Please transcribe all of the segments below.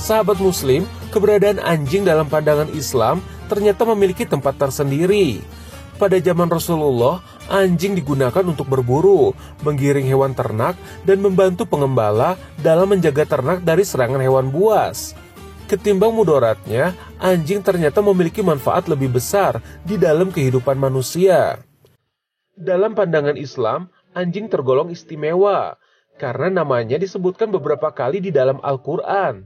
Sahabat Muslim, keberadaan anjing dalam pandangan Islam ternyata memiliki tempat tersendiri. Pada zaman Rasulullah, anjing digunakan untuk berburu, menggiring hewan ternak, dan membantu pengembala dalam menjaga ternak dari serangan hewan buas. Ketimbang mudaratnya, anjing ternyata memiliki manfaat lebih besar di dalam kehidupan manusia. Dalam pandangan Islam, anjing tergolong istimewa, karena namanya disebutkan beberapa kali di dalam Al-Quran,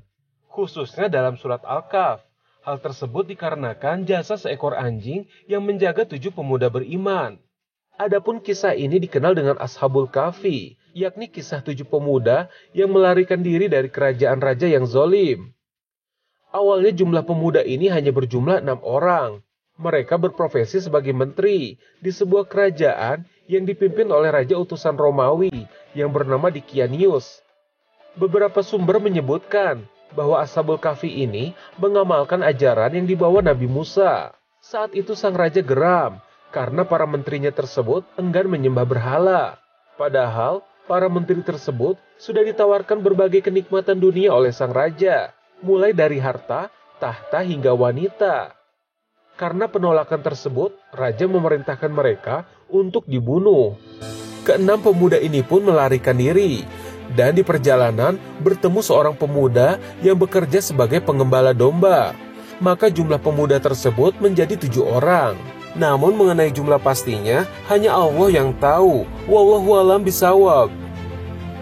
khususnya dalam surat Al-Kahf. Hal tersebut dikarenakan jasa seekor anjing yang menjaga 7 pemuda beriman. Adapun kisah ini dikenal dengan Ashabul Kahfi, yakni kisah 7 pemuda yang melarikan diri dari kerajaan raja yang zalim. Awalnya jumlah pemuda ini hanya berjumlah 6 orang. Mereka berprofesi sebagai menteri di sebuah kerajaan yang dipimpin oleh raja utusan Romawi yang bernama Dikianius. Beberapa sumber menyebutkan bahwa Ashabul Kahfi ini mengamalkan ajaran yang dibawa Nabi Musa. Saat itu sang raja geram karena para menterinya tersebut enggan menyembah berhala. Padahal para menteri tersebut sudah ditawarkan berbagai kenikmatan dunia oleh sang raja, mulai dari harta, tahta hingga wanita. Karena penolakan tersebut, raja memerintahkan mereka untuk dibunuh. Keenam pemuda ini pun melarikan diri, dan di perjalanan bertemu seorang pemuda yang bekerja sebagai pengembala domba. Maka jumlah pemuda tersebut menjadi 7 orang. Namun mengenai jumlah pastinya, hanya Allah yang tahu. Wallahu a'lam bishawab.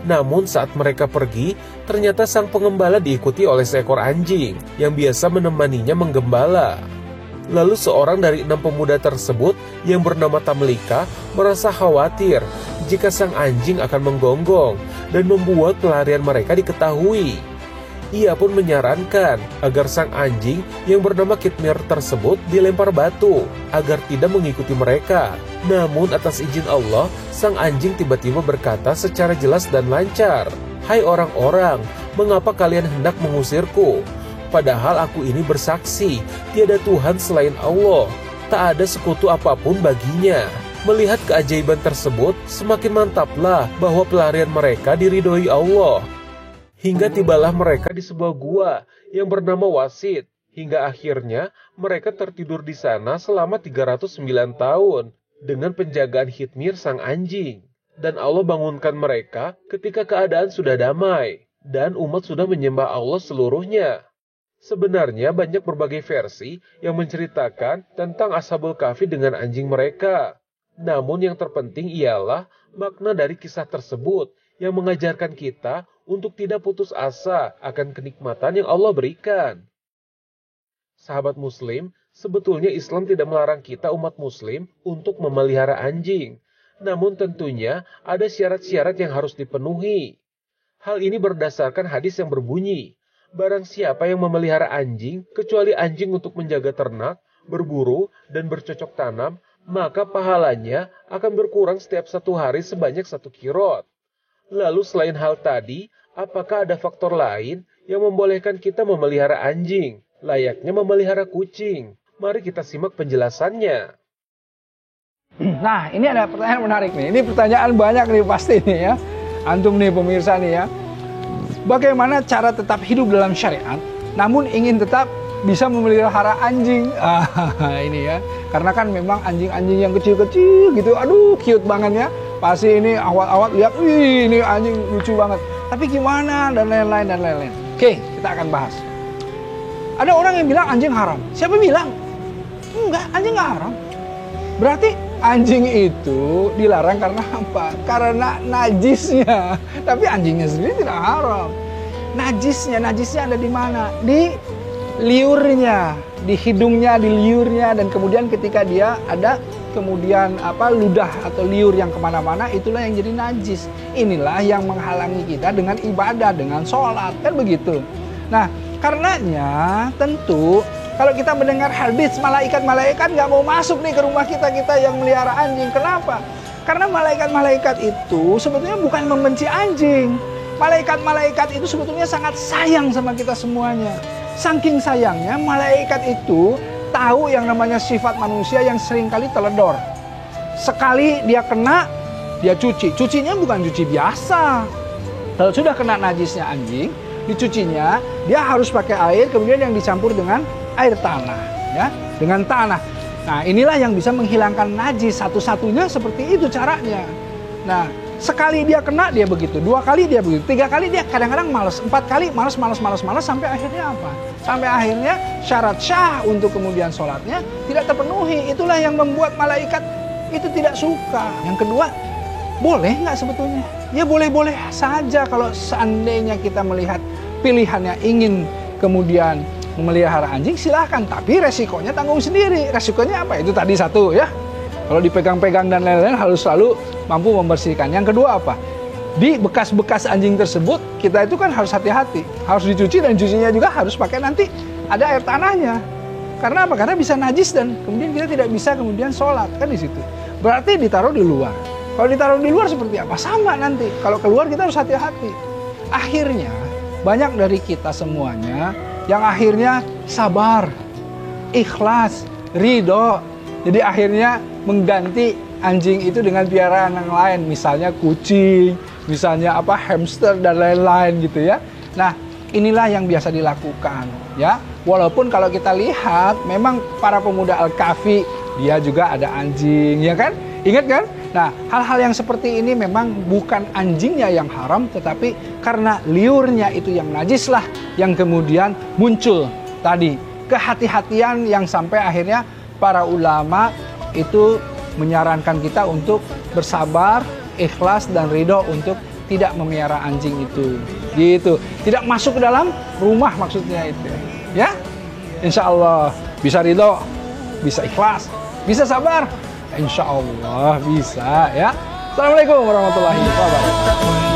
Namun saat mereka pergi, ternyata sang pengembala diikuti oleh seekor anjing yang biasa menemaninya menggembala. Lalu seorang dari 6 pemuda tersebut yang bernama Tamlika merasa khawatir jika sang anjing akan menggonggong dan membuat pelarian mereka diketahui. Ia pun menyarankan agar sang anjing yang bernama Kitmir tersebut dilempar batu agar tidak mengikuti mereka. Namun atas izin Allah, sang anjing tiba-tiba berkata secara jelas dan lancar, "Hai orang-orang, mengapa kalian hendak mengusirku? Padahal aku ini bersaksi, tiada Tuhan selain Allah, tak ada sekutu apapun baginya." Melihat keajaiban tersebut, semakin mantaplah bahwa pelarian mereka diridhoi Allah. Hingga tibalah mereka di sebuah gua yang bernama Wasit. Hingga akhirnya mereka tertidur di sana selama 309 tahun dengan penjagaan Khitmir sang anjing. Dan Allah bangunkan mereka ketika keadaan sudah damai dan umat sudah menyembah Allah seluruhnya. Sebenarnya banyak berbagai versi yang menceritakan tentang Ashabul Kahfi dengan anjing mereka. Namun yang terpenting ialah makna dari kisah tersebut yang mengajarkan kita untuk tidak putus asa akan kenikmatan yang Allah berikan. Sahabat Muslim, sebetulnya Islam tidak melarang kita umat Muslim untuk memelihara anjing. Namun tentunya ada syarat-syarat yang harus dipenuhi. Hal ini berdasarkan hadis yang berbunyi, barang siapa yang memelihara anjing, kecuali anjing untuk menjaga ternak, berburu, dan bercocok tanam, maka pahalanya akan berkurang setiap 1 hari sebanyak 1 kirot. Lalu selain hal tadi, apakah ada faktor lain yang membolehkan kita memelihara anjing, layaknya memelihara kucing? Mari kita simak penjelasannya. Nah, ini ada pertanyaan menarik nih. Ini pertanyaan banyak nih pasti nih ya. Antum nih pemirsa nih ya. Bagaimana cara tetap hidup dalam syariat, namun ingin tetap bisa memelihara anjing? Ini ya. Karena kan memang anjing-anjing yang kecil-kecil gitu, aduh cute banget ya. Pasti ini awal-awal lihat, wih ini anjing lucu banget. Tapi gimana dan lain-lain dan lain-lain. Oke, kita akan bahas. Ada orang yang bilang anjing haram. Siapa bilang? Enggak, anjing nggak haram. Berarti anjing itu dilarang karena apa? Karena najisnya. Tapi anjingnya sendiri tidak haram. Najisnya ada di mana? Di liurnya, di hidungnya, di liurnya, dan kemudian ketika dia ada kemudian ludah atau liur yang kemana-mana, itulah yang jadi najis. Inilah yang menghalangi kita dengan ibadah, dengan sholat, kan begitu. Nah, karenanya tentu kalau kita mendengar hadis malaikat-malaikat nggak mau masuk nih ke rumah kita yang melihara anjing. Kenapa? Karena malaikat-malaikat itu sebetulnya bukan membenci anjing. Malaikat-malaikat itu sebetulnya sangat sayang sama kita semuanya. Saking sayangnya, malaikat itu tahu yang namanya sifat manusia yang seringkali teledor. Sekali dia kena, dia cuci. Cucinya bukan cuci biasa. Kalau sudah kena najisnya anjing, dicucinya, dia harus pakai air kemudian yang dicampur dengan air tanah, ya, dengan tanah. Nah, inilah yang bisa menghilangkan najis. Satu-satunya seperti itu caranya. Nah, sekali dia kena dia begitu, 2 kali dia begitu, 3 kali dia kadang-kadang malas, 4 kali malas sampai akhirnya apa? Sampai akhirnya syarat syah untuk kemudian sholatnya tidak terpenuhi. Itulah yang membuat malaikat itu tidak suka. Yang kedua, boleh nggak sebetulnya? Ya boleh-boleh saja kalau seandainya kita melihat pilihannya ingin kemudian memelihara anjing, silahkan. Tapi resikonya tanggung sendiri. Resikonya apa? Itu tadi satu ya. Kalau dipegang-pegang dan lain-lain harus selalu mampu membersihkan. Yang kedua apa? Di bekas-bekas anjing tersebut kita itu kan harus hati-hati. Harus dicuci dan cucinya juga harus pakai nanti ada air tanahnya. Karena apa? Karena bisa najis dan kemudian kita tidak bisa kemudian sholat kan di situ. Berarti ditaruh di luar. Kalau ditaruh di luar seperti apa? Sama nanti. Kalau keluar kita harus hati-hati. Akhirnya banyak dari kita semuanya yang akhirnya sabar, ikhlas, ridho. Jadi akhirnya mengganti anjing itu dengan piaraan yang lain, misalnya kucing, misalnya apa hamster dan lain-lain gitu ya. Nah, inilah yang biasa dilakukan ya. Walaupun kalau kita lihat memang para pemuda Al-Kahfi dia juga ada anjing ya kan? Ingat kan? Nah, hal-hal yang seperti ini memang bukan anjingnya yang haram, tetapi karena liurnya itu yang najis lah yang kemudian muncul tadi. Kehati-hatian yang sampai akhirnya para ulama itu menyarankan kita untuk bersabar, ikhlas dan ridho untuk tidak memelihara anjing itu. Gitu. Tidak masuk ke dalam rumah maksudnya itu. Ya? Insya Allah bisa ridho, bisa ikhlas, bisa sabar. Insya Allah bisa ya. Assalamualaikum warahmatullahi wabarakatuh.